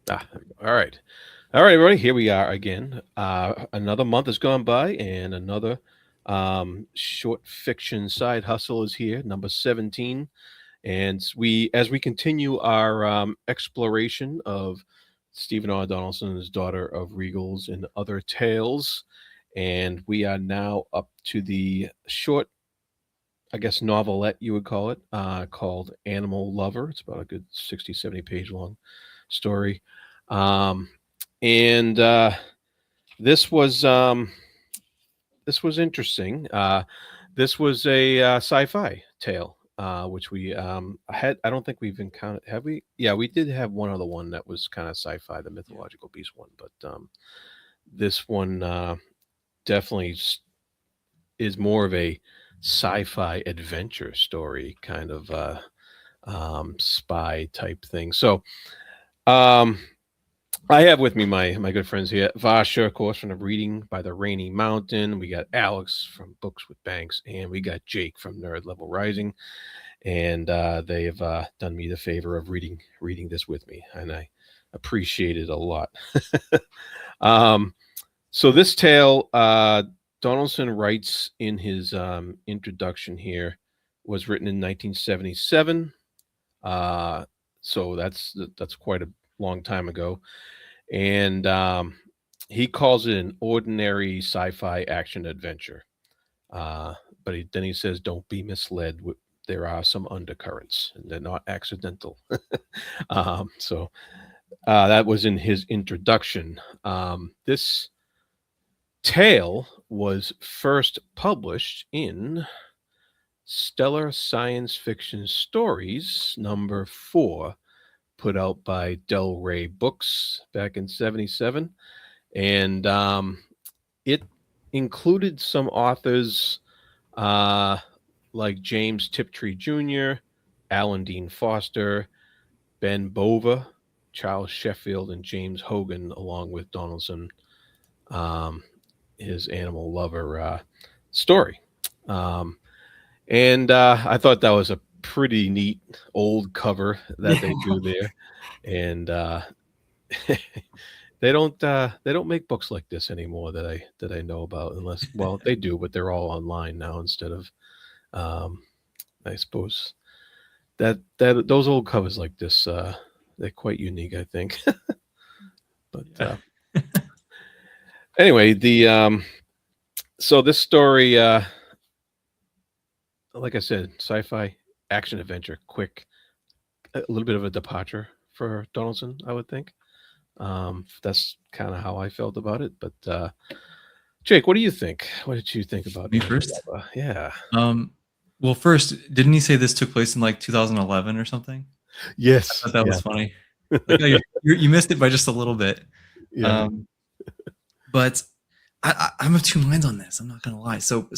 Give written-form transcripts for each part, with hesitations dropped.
All right. All right, everybody. Here we are again. Another month has gone by, and another short fiction side hustle is here, number 17. And as we continue our exploration of Stephen R. Donaldson's Daughter of Regals and Other Tales, and we are now up to the short, I guess, novelette you would call it, called Animal Lover. It's about a good 60, 70 page long story. Um, and this was um, this was interesting. This was a sci-fi tale, which we had. I don't think we've encountered. Have we? Yeah, we did have one other one that was kind of sci-fi, the Yeah. mythological beast one. But this one definitely is more of a sci-fi adventure story, kind of spy type thing. So. Um, I have with me my good friends here. Vasha, of course, from the Reading by the Rainy Mountain. We got Alex from Books with Banks, and we got Jake from Nerd Level Rising. And they have done me the favor of reading this with me, and I appreciate it a lot. um, so this tale, Donaldson writes in his introduction here, was written in 1977. Uh, so that's quite a long time ago, and he calls it an ordinary sci-fi action adventure. Uh, but then he says, "Don't be misled. There are some undercurrents, and they're not accidental." That was in his introduction. This tale was first published in Stellar Science Fiction Stories number 4, put out by Del Rey Books back in '77, and it included some authors uh, like James Tiptree Jr., Alan Dean Foster, Ben Bova, Charles Sheffield, and James Hogan, along with Donaldson, um, his animal lover story. Um, and I thought that was a pretty neat old cover that they Yeah. do there, and they don't make books like this anymore that I know about, unless, well, they do, but they're all online now instead of um, I suppose that those old covers like this, they're quite unique, I think. But Yeah. anyway, the so this story, like I said, sci-fi action adventure, quick, a little bit of a departure for Donaldson, I would think. That's kind of how I felt about it. But Jake, what do you think? What did you think about Me Animal first. Lover? Yeah. Um, well, first, didn't he say this took place in like 2011 or something? I Yes. thought that Yeah. was funny. Like, oh, you missed it by just a little bit. Yeah. Um, but I'm of two minds on this. I'm not gonna lie. So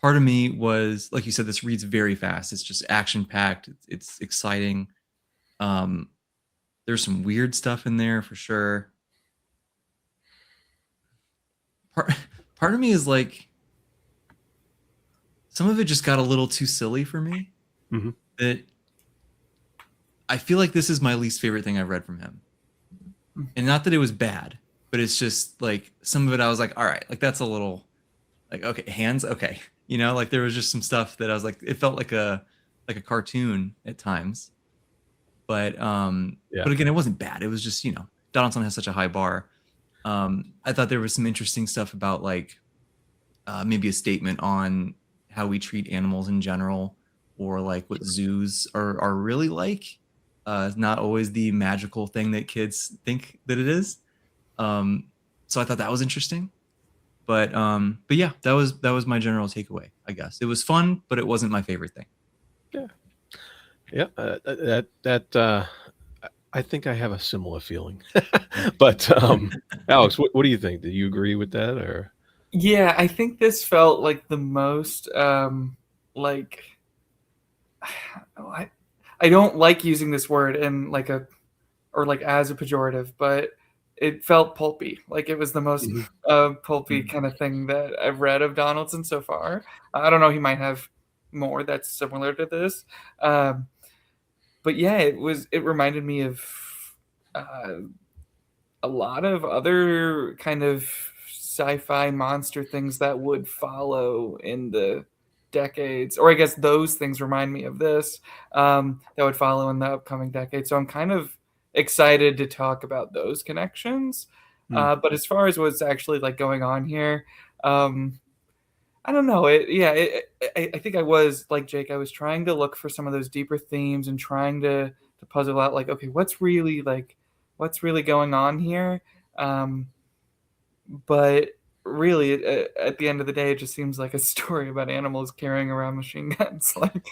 part of me was like you said, this reads very fast. It's just action packed. It's exciting. Um, there's some weird stuff in there for sure. Part part of me is like some of it just got a little too silly for me. Hmm. That I feel like this is my least favorite thing I've read from him. And not that it was bad, but it's just like some of it I was like, all right, like that's a little like okay, hands, okay. Like there was just some stuff that I was like, it felt like a cartoon at times. Yeah. But again, it wasn't bad. It was just, Donaldson has such a high bar. I thought there was some interesting stuff about like maybe a statement on how we treat animals in general, or like what zoos are really like. Not always the magical thing that kids think that it is. Um, so I thought that was interesting. But yeah, that was my general takeaway. I guess it was fun, but it wasn't my favorite thing. Yeah. Yeah. I think I have a similar feeling. But Alex, what do you think? Do you agree with that, or? Yeah, I think this felt like the most like oh, I don't like using this word in like a or like as a pejorative, but it felt pulpy. Like it was the most Mhm. pulpy Mm. kind of thing that I've read of Donaldson so far. I don't know, he might have more that's similar to this. Um, but yeah, it reminded me of uh, a lot of other kind of sci-fi monster things that would follow in the decades, or I guess those things remind me of this, that would follow in the upcoming decade. So I'm kind of excited to talk about those connections. Mm. But as far as what's actually like going on here, um, I don't know. I think I was like Jake. I was trying to look for some of those deeper themes and trying to puzzle out like, okay, what's really going on here. Um, but really, at the end of the day, it just seems like a story about animals carrying around machine guns. Like,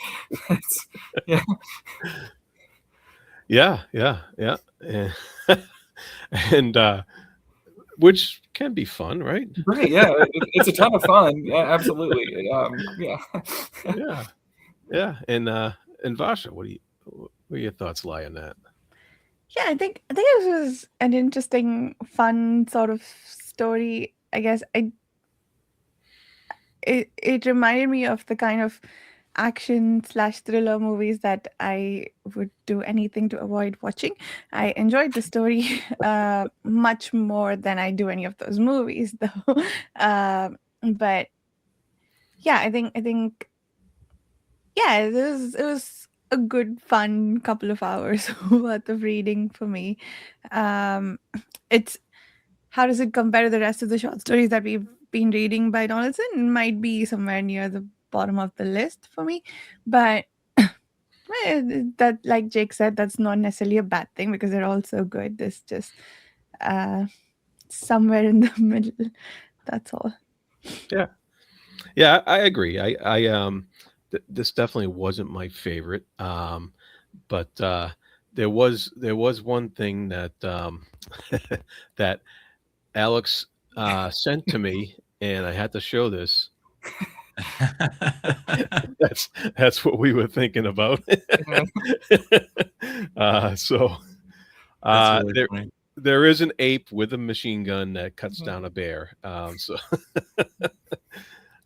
it's, yeah, Yeah, yeah, yeah, and, and which can be fun, right? right. Yeah, it's a ton of fun. Yeah, absolutely. Yeah. Yeah, yeah, and Vasha, what do your thoughts lie on that? Yeah, I think this was an interesting, fun sort of story. I guess it reminded me of the kind of action slash thriller movies that I would do anything to avoid watching. I enjoyed the story much more than I do any of those movies, though. But yeah, I think yeah, it was a good fun couple of hours worth of reading for me. Um, it's how does it compare to the rest of the short stories that we've been reading by Donaldson? It might be somewhere near the bottom of the list for me, but that, like Jake said, that's not necessarily a bad thing because they're all so good. There's just uh, somewhere in the middle. That's all. Yeah, yeah, I agree. This definitely wasn't my favorite, but there was one thing that that Alex sent to me, and I had to show this. That's what we were thinking about. Yeah. So That's really there funny. there is an ape with a machine gun that cuts down a bear. So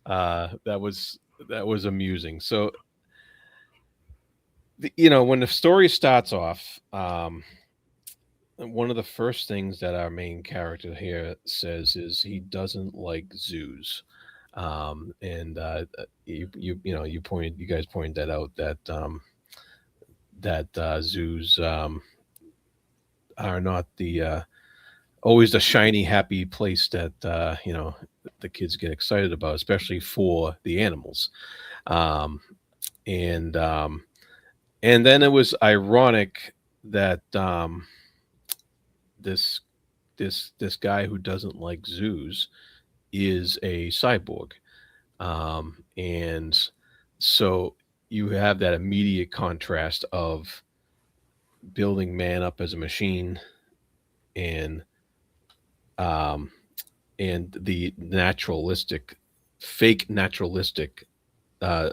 that was amusing. So when the story starts off, one of the first things that our main character here says is he doesn't like zoos. And you guys pointed that out, that zoos are not the always the shiny happy place that the kids get excited about, especially for the animals. um, and um, and then it was ironic that this this guy who doesn't like zoos is a cyborg. And so you have that immediate contrast of building man up as a machine, and um, and the fake naturalistic uh,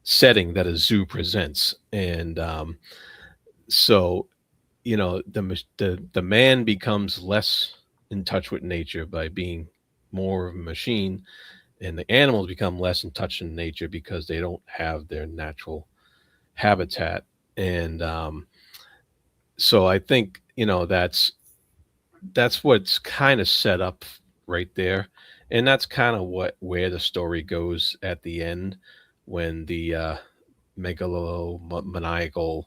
setting that a zoo presents. And so the man becomes less in touch with nature by being more of a machine, and the animals become less in touch in nature because they don't have their natural habitat. And so I think that's what's kind of set up right there, and that's kind of where the story goes at the end, when the megalomaniacal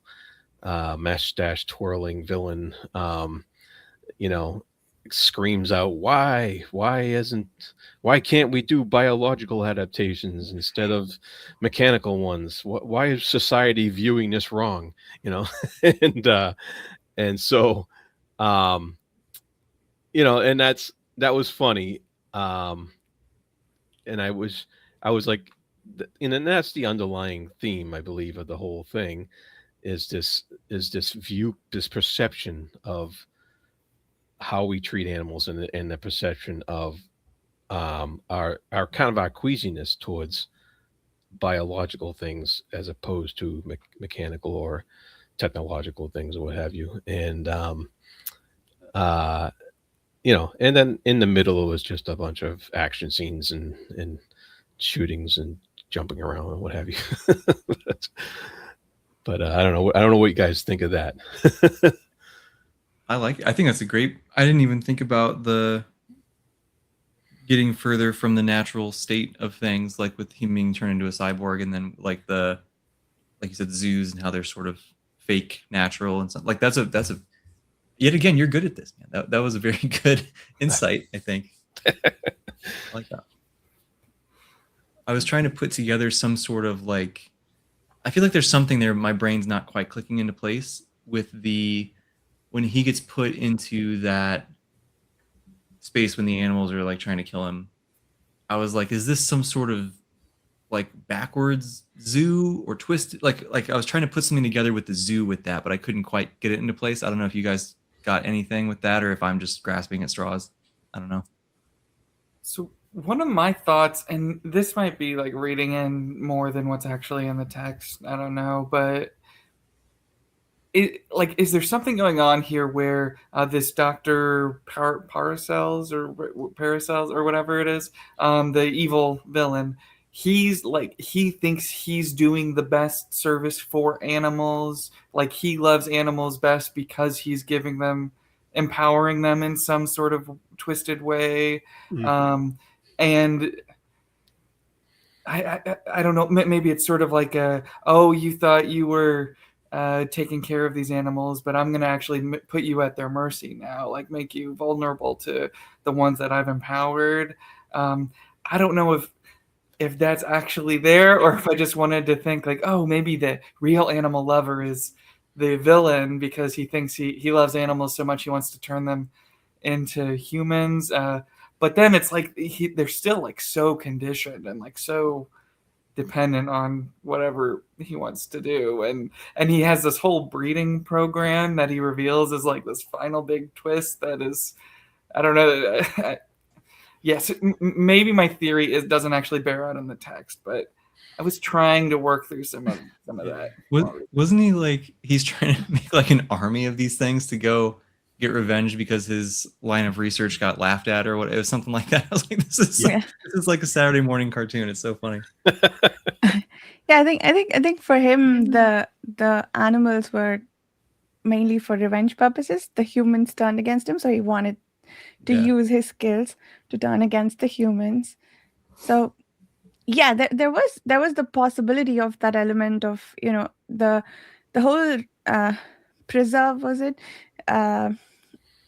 mustache twirling villain you know screams out, why can't we do biological adaptations instead of mechanical ones? Why is society viewing this wrong? and and so um and that was funny. um and I was like, and that's the underlying theme, I believe, of the whole thing, is this perception of how we treat animals, and the perception of our kind of our queasiness towards biological things as opposed to mechanical or technological things or what have you. And uh and then in the middle it was just a bunch of action scenes and shootings and jumping around and what have you. but I don't know what you guys think of that. I like it. I think that's a great. I didn't even think about the getting further from the natural state of things, like with him being turned into a cyborg, and then like like you said, the zoos and how they're sort of fake natural and stuff. Like that's a yet again, you're good at this, man. That was a very good insight, I think. I like that. I was trying to put together some sort of like, I feel like there's something there. My brain's not quite clicking into place with when he gets put into that space when the animals are like trying to kill him. I was like, is this some sort of like backwards zoo or twisted? Like I was trying to put something together with the zoo with that, but I couldn't quite get it into place. I don't know if you guys got anything with that or if I'm just grasping at straws. I don't know. So one of my thoughts, and this might be like reading in more than what's actually in the text. I don't know, but is there something going on here where this Doctor Paracels or Paracels or whatever it is, the evil villain, he thinks he's doing the best service for animals, like he loves animals best because he's giving them, empowering them in some sort of twisted way, and I don't know. Maybe it's sort of like you thought you were taking care of these animals, but I'm going to actually put you at their mercy now, like make you vulnerable to the ones that I've empowered. I don't know if that's actually there, or if I just wanted to think like, oh, maybe the real animal lover is the villain because he thinks he loves animals so much he wants to turn them into humans. But then it's like they're still like so conditioned and like so dependent on whatever he wants to do, and he has this whole breeding program that he reveals as like this final big twist that is, I don't know. Yes, maybe my theory doesn't actually bear out in the text, but I was trying to work through some of that. Wasn't he like he's trying to make like an army of these things to go get revenge because his line of research got laughed at or what? It was something like that. I was like, this is like a Saturday morning cartoon. It's so funny. Yeah, I think for him the animals were mainly for revenge purposes. The humans turned against him, so he wanted to use his skills to turn against the humans. So yeah, there was the possibility of that element of, you know, the whole preserve, was it?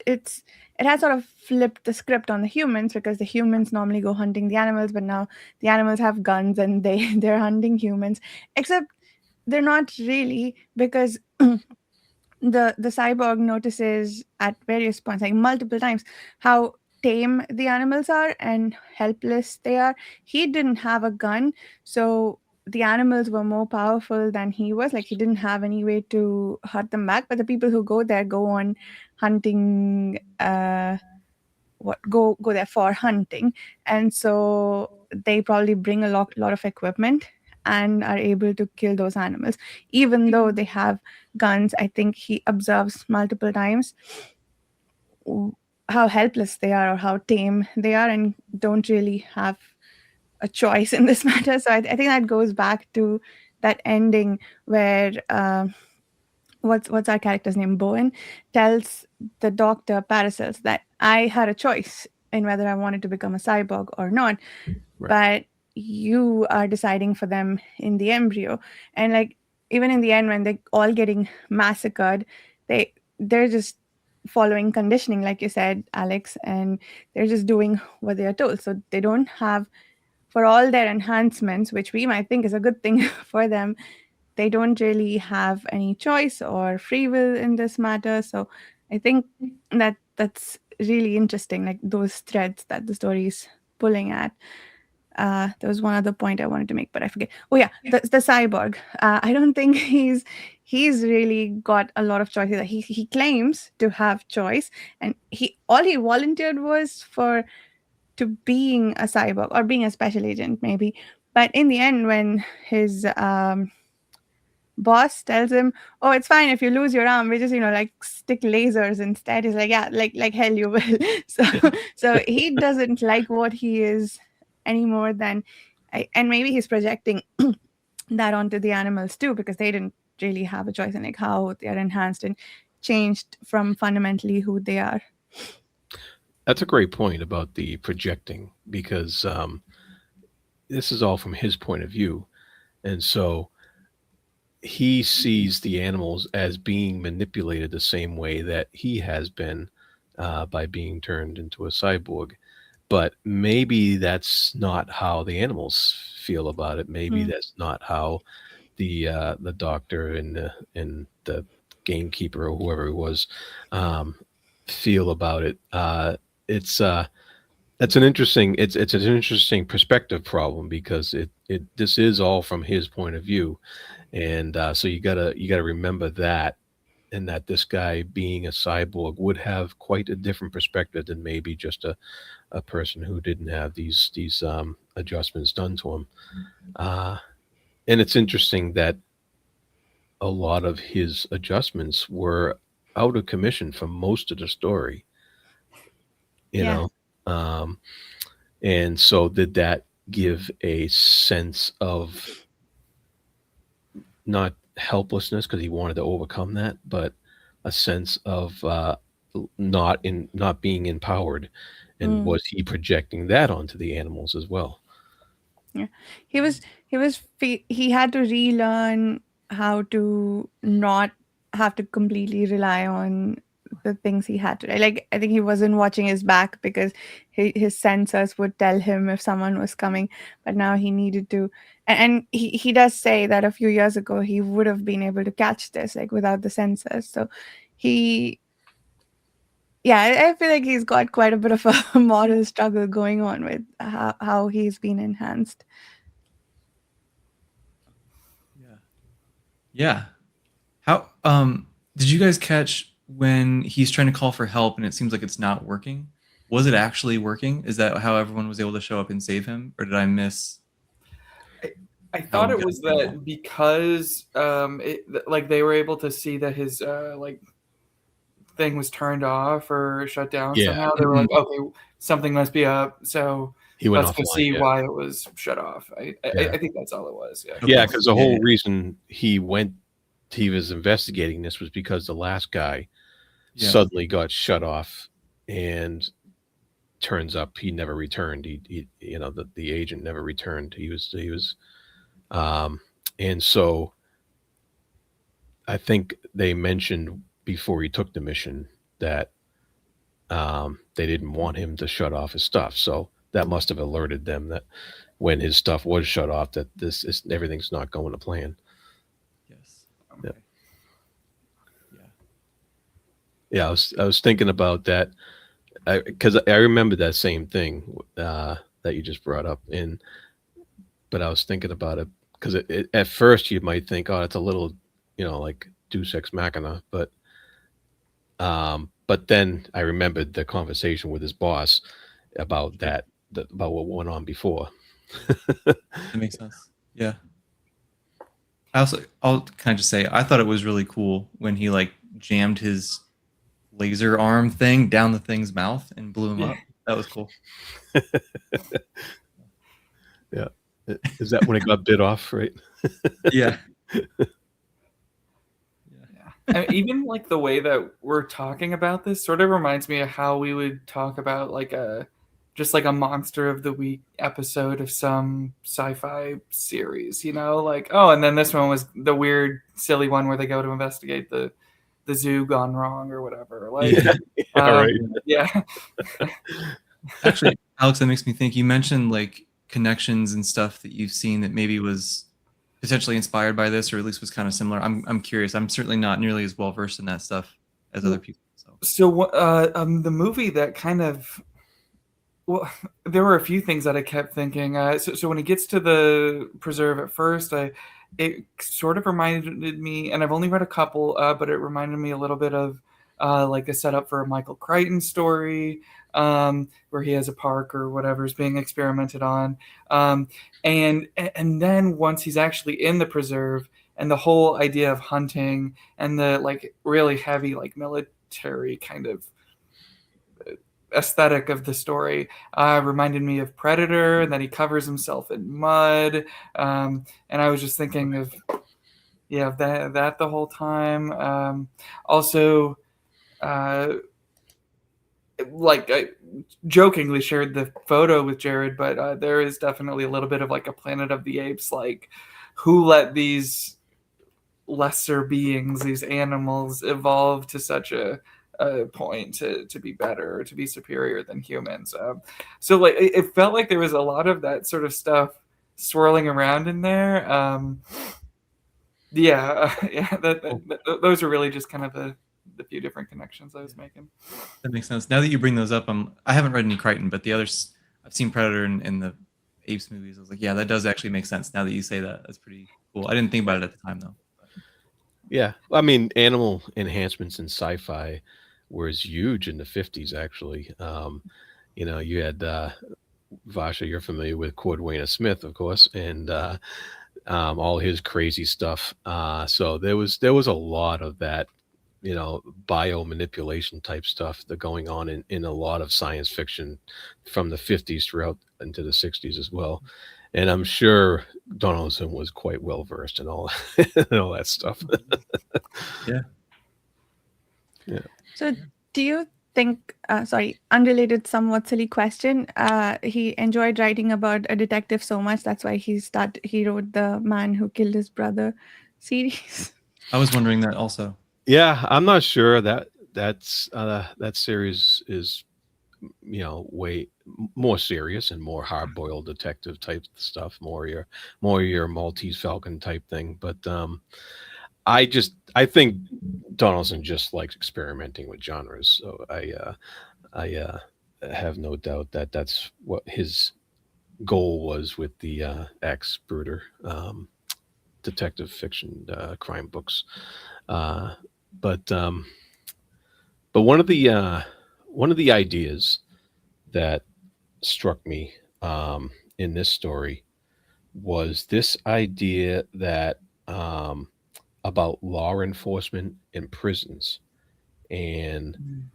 It has sort of flipped the script on the humans, because the humans normally go hunting the animals, but now the animals have guns and they're hunting humans, except they're not really, because the cyborg notices at various points, like multiple times, how tame the animals are and helpless they are. He didn't have a gun, so the animals were more powerful than he was. Like, he didn't have any way to hurt them back. But the people who go there go on hunting, go there for hunting, and so they probably bring a lot of equipment and are able to kill those animals, even though they have guns. I think he observes multiple times how helpless they are or how tame they are, and don't really have a choice in this matter. So I think that goes back to that ending where what's our character's name, Bowen, tells the doctor Paracels that I had a choice in whether I wanted to become a cyborg or not, but you are deciding for them in the embryo. And like, even in the end, when they're all getting massacred, they're just following conditioning, like you said, Alex, and they're just doing what they are told. So they don't have, for all their enhancements, which we might think is a good thing for them, they don't really have any choice or free will in this matter. So I think that's really interesting, like those threads that the story is pulling at. There was one other point I wanted to make, but I forget. Oh yeah, the cyborg. I don't think he's really got a lot of choices. He claims to have choice, and all he volunteered was to being a cyborg or being a special agent maybe. But in the end, when his boss tells him, oh, it's fine if you lose your arm, we just, like, stick lasers instead, he's like, yeah, like hell you will. So he doesn't like what he is any more than and maybe he's projecting that onto the animals too, because they didn't really have a choice in like how they are enhanced and changed from fundamentally who they are. That's a great point about the projecting because this is all from his point of view. And so he sees the animals as being manipulated the same way that he has been by being turned into a cyborg. But maybe that's not how the animals feel about it. Maybe Mm. that's not how the doctor and the gamekeeper or whoever it was um, feel about it. It's that's an interesting it's an interesting perspective problem because it this is all from his point of view, and so you gotta remember that, and that this guy being a cyborg would have quite a different perspective than maybe just a person who didn't have these adjustments done to him. Uh, and it's interesting that a lot of his adjustments were out of commission for most of the story, you Yeah. know. Um, and so did that give a sense of not helplessness because he wanted to overcome that, but a sense of not being empowered, and Mm. was he projecting that onto the animals as well? Yeah, he had to relearn how to not have to completely rely on the things he had to. Like, I think he wasn't watching his back because his sensors would tell him if someone was coming, but now he needed to. And he does say that a few years ago he would have been able to catch this like without the sensors. So he, yeah, I feel like he's got quite a bit of a moral struggle going on with how he's been enhanced. Yeah. Yeah. How did you guys catch when he's trying to call for help and it seems like it's not working? Was it actually working? Is that how everyone was able to show up and save him, or did I miss? I thought we it got was there? that because like they were able to see that his like thing was turned off or shut down Yeah, somehow. They were like, okay, something must be up, so he went let's go offline. see Yeah, why it was shut off. yeah, I think that's all it was. Yeah. Okay. yeah. Because the Yeah, whole yeah. reason he was investigating this was because the last guy Yeah. suddenly got shut off, and turns up he never returned. He the agent never returned. He was um, and so I think they mentioned before he took the mission that they didn't want him to shut off his stuff. So that must have alerted them that when his stuff was shut off, that this is everything's not going to plan. Yes. Yeah. Okay. Yeah. Yeah, I was thinking about that because I remember that same thing that you just brought up, but I was thinking about it because at first you might think, oh, it's a little, like Deus Ex Machina, but then I remembered the conversation with his boss about Sure. about what went on before. That makes sense. Yeah. I'll kind of just say, I thought it was really cool when he like jammed his laser arm thing down the thing's mouth and blew him up. That was cool. Yeah. Is that when it got bit off, right? Yeah. And even like the way that we're talking about this sort of reminds me of how we would talk about like just like a monster of the week episode of some sci-fi series, like, oh, and then this one was the weird silly one where they go to investigate the zoo gone wrong or whatever. Like, All right. yeah. Actually, Alex, that makes me think, you mentioned like connections and stuff that you've seen that maybe was potentially inspired by this, or at least was kind of similar. I'm curious. I'm certainly not nearly as well versed in that stuff as other people. So the movie that kind of, well, there were a few things that I kept thinking. So when he gets to the preserve at first, it sort of reminded me, and I've only read a couple, but it reminded me a little bit of like a setup for a Michael Crichton story, where he has a park or whatever is being experimented on, and then once he's actually in the preserve, and the whole idea of hunting and the like really heavy like military kind of aesthetic of the story reminded me of Predator, and that he covers himself in mud, and I was just thinking of that the whole time. Also, like I jokingly shared the photo with Jared, but there is definitely a little bit of like a Planet of the Apes, like who let these lesser beings, these animals, evolve to such a point to be better, or to be superior than humans. So like it felt like there was a lot of that sort of stuff swirling around in there. Yeah, those are really just kind of the few different connections I was making. That makes sense. Now that you bring those up, I haven't read any Crichton, but the others, I've seen Predator and the Apes movies. I was like, yeah, that does actually make sense. Now that you say that, that's pretty cool. I didn't think about it at the time though. Yeah, I mean, animal enhancements in sci-fi was huge in the 50s, actually. You had Vasha, you're familiar with Cordwainer Smith, of course, and all his crazy stuff. So there was a lot of that, biomanipulation type stuff that going on in a lot of science fiction from the 50s throughout into the 60s as well. And I'm sure Donaldson was quite well versed in all in all that stuff. Yeah. Yeah. So, do you think, sorry, unrelated, somewhat silly question, he enjoyed writing about a detective so much, that's why he wrote the Man Who Killed His Brother series? I was wondering that also. Yeah, I'm not sure that series is way more serious and more hard-boiled detective type stuff, more your Maltese Falcon type thing. But I think Donaldson just likes experimenting with genres, so I have no doubt that that's what his goal was with the X Bruder detective fiction crime books. Uh, but but one of the ideas that struck me in this story was this idea that about law enforcement in prisons and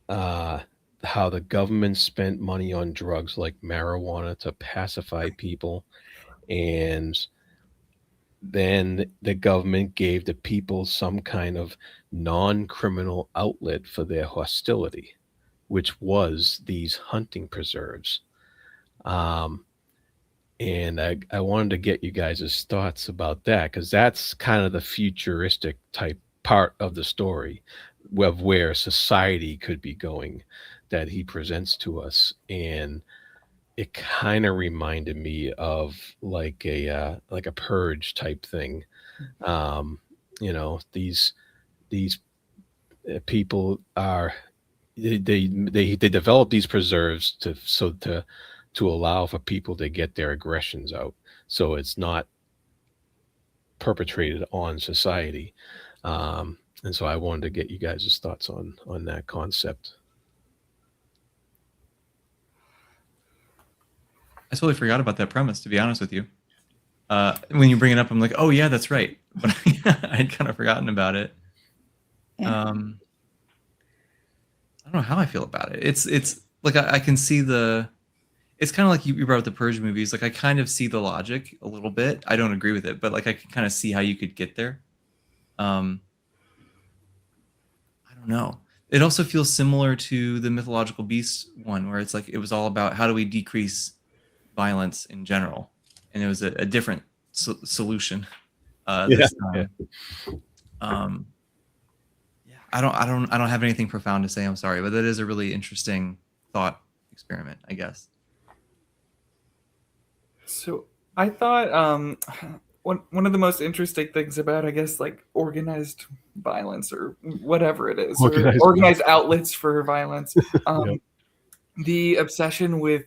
uh, how the government spent money on drugs like marijuana to pacify people, and then the government gave the people some kind of non-criminal outlet for their hostility, which was these hunting preserves. Um, and I wanted to get you guys' thoughts about that because that's kind of the futuristic type part of the story of where society could be going that he presents to us. And it kind of reminded me of like a purge type thing. These people are they develop these preserves to allow for people to get their aggressions out, so it's not perpetrated on society. And so I wanted to get you guys' thoughts on that concept. I totally forgot about that premise, to be honest with you. When you bring it up, I'm like, oh yeah, that's right. But I'd kind of forgotten about it. Yeah. I don't know how I feel about it. It's like I can see it's kind of like you brought up the Purge movies. Like I kind of see the logic a little bit. I don't agree with it, but like I can kind of see how you could get there. I don't know. It also feels similar to the mythological beast one, where it's like it was all about how do we decrease violence in general, and it was a different solution this time. Yeah, I don't have anything profound to say. I'm sorry, but that is a really interesting thought experiment, I guess. So I thought one of the most interesting things about, I guess, like organized violence or whatever it is, or organized outlets for violence, the obsession with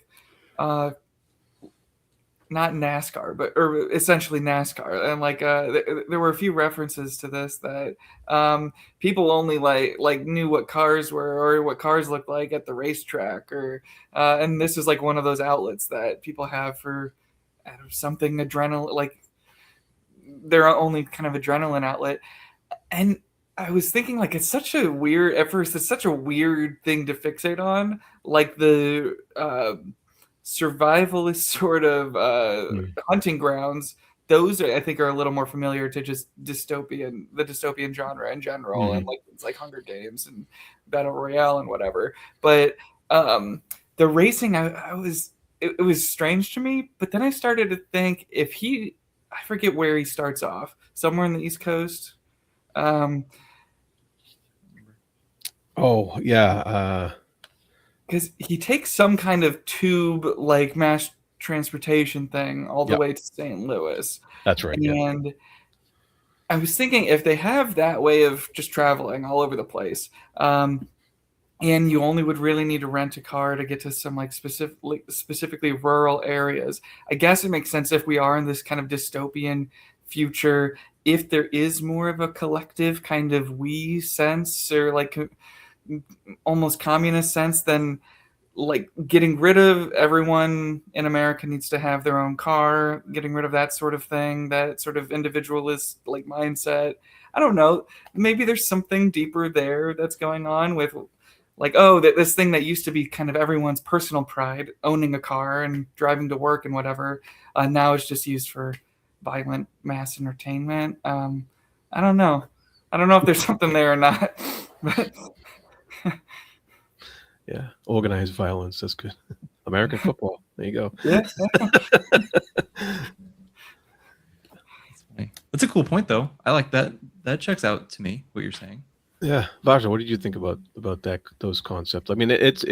not NASCAR, but or essentially NASCAR, and like there were a few references to this that people only like knew what cars were or what cars looked like at the racetrack, or and this is like one of those outlets that people have for something adrenaline, like their only kind of adrenaline outlet. And I was thinking, like, it's such a weird, at first, it's such a weird thing to fixate on, like the survivalist sort of hunting grounds those I think are a little more familiar to just the dystopian genre in general, and like it's like Hunger Games and Battle Royale and whatever. But the racing, I was it was strange to me. But then I started to think I forget where he starts off, somewhere in the East Coast. Oh yeah. Because he takes some kind of tube like mass transportation thing all the Yep. way to St. Louis. That's right. Yeah. And I was thinking if they have that way of just traveling all over the place, and you only would really need to rent a car to get to some like specifically rural areas, I guess it makes sense if we are in this kind of dystopian future, if there is more of a collective kind of we sense, or like almost communist sense, then like getting rid of everyone in America needs to have their own car, getting rid of that sort of thing, that sort of individualist like mindset. I don't know. Maybe there's something deeper there that's going on with like, oh, this thing that used to be kind of everyone's personal pride, owning a car and driving to work and whatever, now it's just used for violent mass entertainment. I don't know. I don't know if there's something there or not. But Yeah. Organized violence. That's good. American football. There you go. yeah. That's a cool point, though. I like that. That checks out to me what you're saying. Yeah, Vaja, what did you think about those concepts? I mean, it's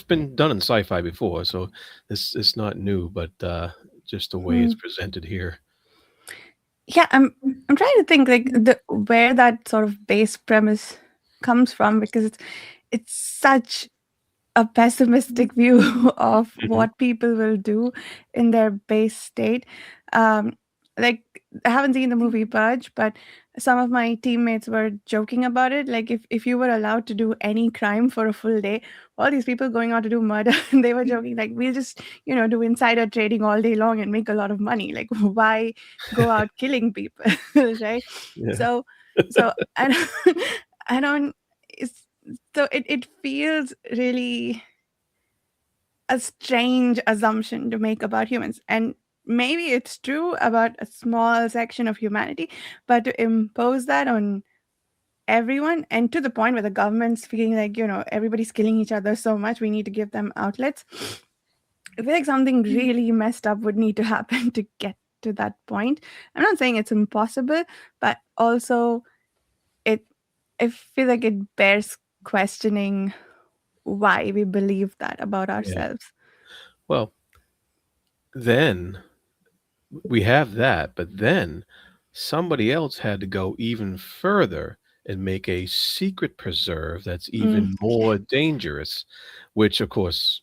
been done in sci-fi before, so it's not new, but just the way it's presented here. Yeah, I'm trying to think like where that sort of base premise comes from, because it's such a pessimistic view of what people will do in their base state. Like, I haven't seen the movie Purge, but some of my teammates were joking about it. Like, if you were allowed to do any crime for a full day, all these people going out to do murder, they were joking like, we'll just do insider trading all day long and make a lot of money. Like, why go out killing people, right? Yeah. So I don't, I don't. It feels really a strange assumption to make about humans, and maybe it's true about a small section of humanity, but to impose that on everyone, and to the point where the government's feeling like everybody's killing each other so much, we need to give them outlets. I feel like something really messed up would need to happen to get to that point. I'm not saying it's impossible, but also I feel like it bears questioning why we believe that about ourselves. Well, then we have that, but then somebody else had to go even further and make a secret preserve that's even more dangerous, which of course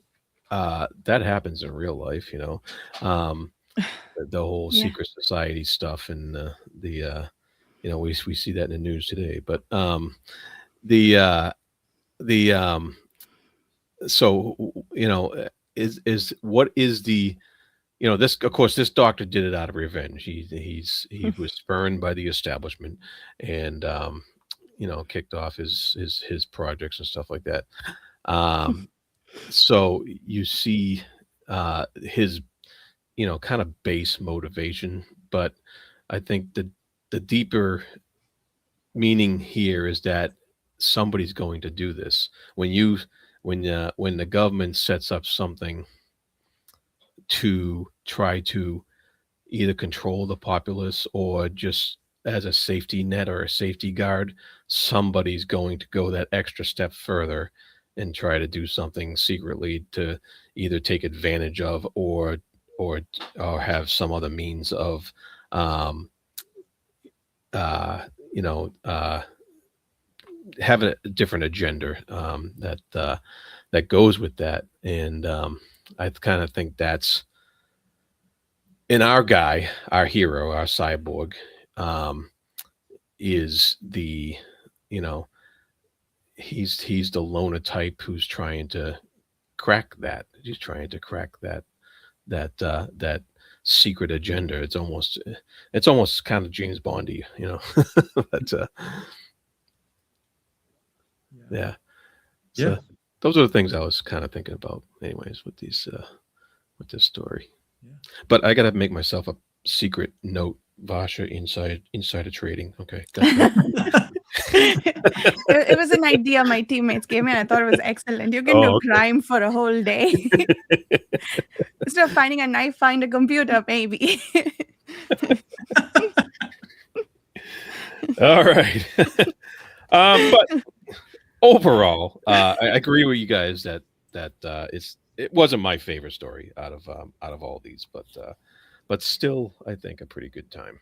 that happens in real life, the whole Yeah. secret society stuff, and we see that in the news today. But the so is what is the this, of course, this doctor did it out of revenge. He was spurned by the establishment, and kicked off his projects and stuff like that. So you see his kind of base motivation, but I think the deeper meaning here is that somebody's going to do this. When the government sets up something to try to either control the populace or just as a safety net or a safety guard, somebody's going to go that extra step further and try to do something secretly to either take advantage of or have some other means of having a different agenda that goes with that. And I kind of think that's in our guy, our hero, our cyborg, is the he's the loner type who's trying to crack that. He's trying to crack that secret agenda. It's almost kind of James Bondy, but yeah. So Yeah. those are the things I was kind of thinking about anyways with this story. Yeah. But I got to make myself a secret note, Vasha, insider trading. Okay, got that. It was an idea my teammates gave me, and I thought it was excellent. You can do Oh, okay. crime for a whole day. Instead of finding a knife, find a computer, maybe. All right. But overall, I agree with you guys that it wasn't my favorite story out of all these, but still, I think a pretty good time.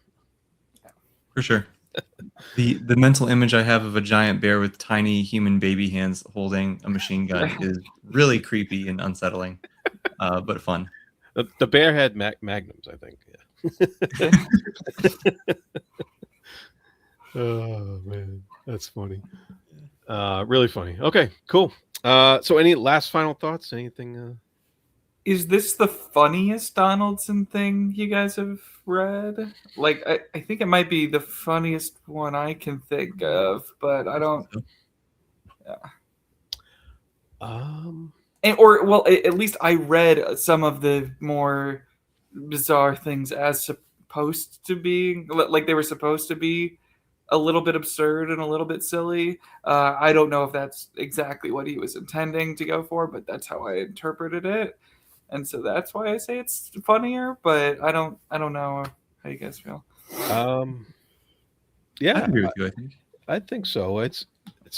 For sure. The mental image I have of a giant bear with tiny human baby hands holding a machine gun is really creepy and unsettling, but fun. The bear had magnums, I think. Yeah. Oh man, that's funny. Really funny. Okay, cool. So any last final thoughts? Anything? Is this the funniest Donaldson thing you guys have read? Like, I think it might be the funniest one I can think of, but I don't. At least I read some of the more bizarre things as supposed to be, like they were supposed to be a little bit absurd and a little bit silly. I don't know if that's exactly what he was intending to go for, but that's how I interpreted it. And so that's why I say it's funnier, but I don't know how you guys feel. Yeah, I agree with you. I think so. It's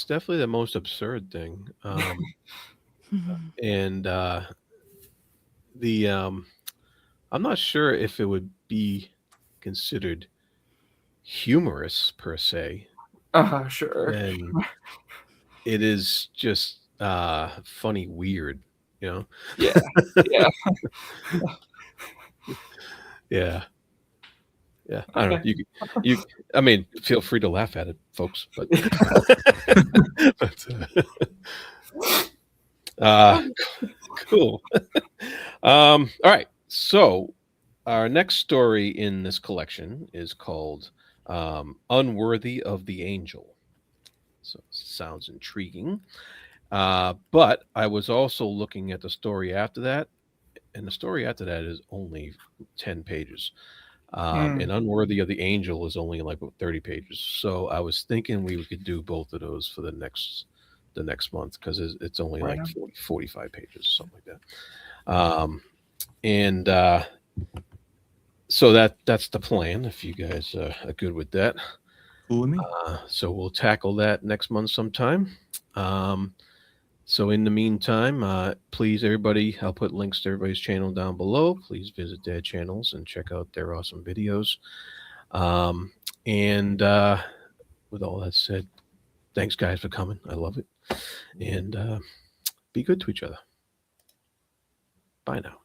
definitely the most absurd thing. And I'm not sure if it would be considered humorous per se. Sure. And it is just funny, weird, you know? Yeah. Yeah. Yeah. Yeah. I don't know. You I mean, feel free to laugh at it, folks, but cool. All right. So our next story in this collection is called Unworthy of the Angel. So sounds intriguing. But I was also looking at the story after that, and the story after that is only 10 pages. And Unworthy of the Angel is only like 30 pages. So I was thinking we could do both of those for the next month because it's only Right like on. 45 pages, something like that. And so that's the plan. If you guys are good with that, Cool with me. so we'll tackle that next month sometime. So in the meantime, please, everybody, I'll put links to everybody's channel down below. Please visit their channels and check out their awesome videos. And with all that said, thanks, guys, for coming. I love it. And be good to each other. Bye now.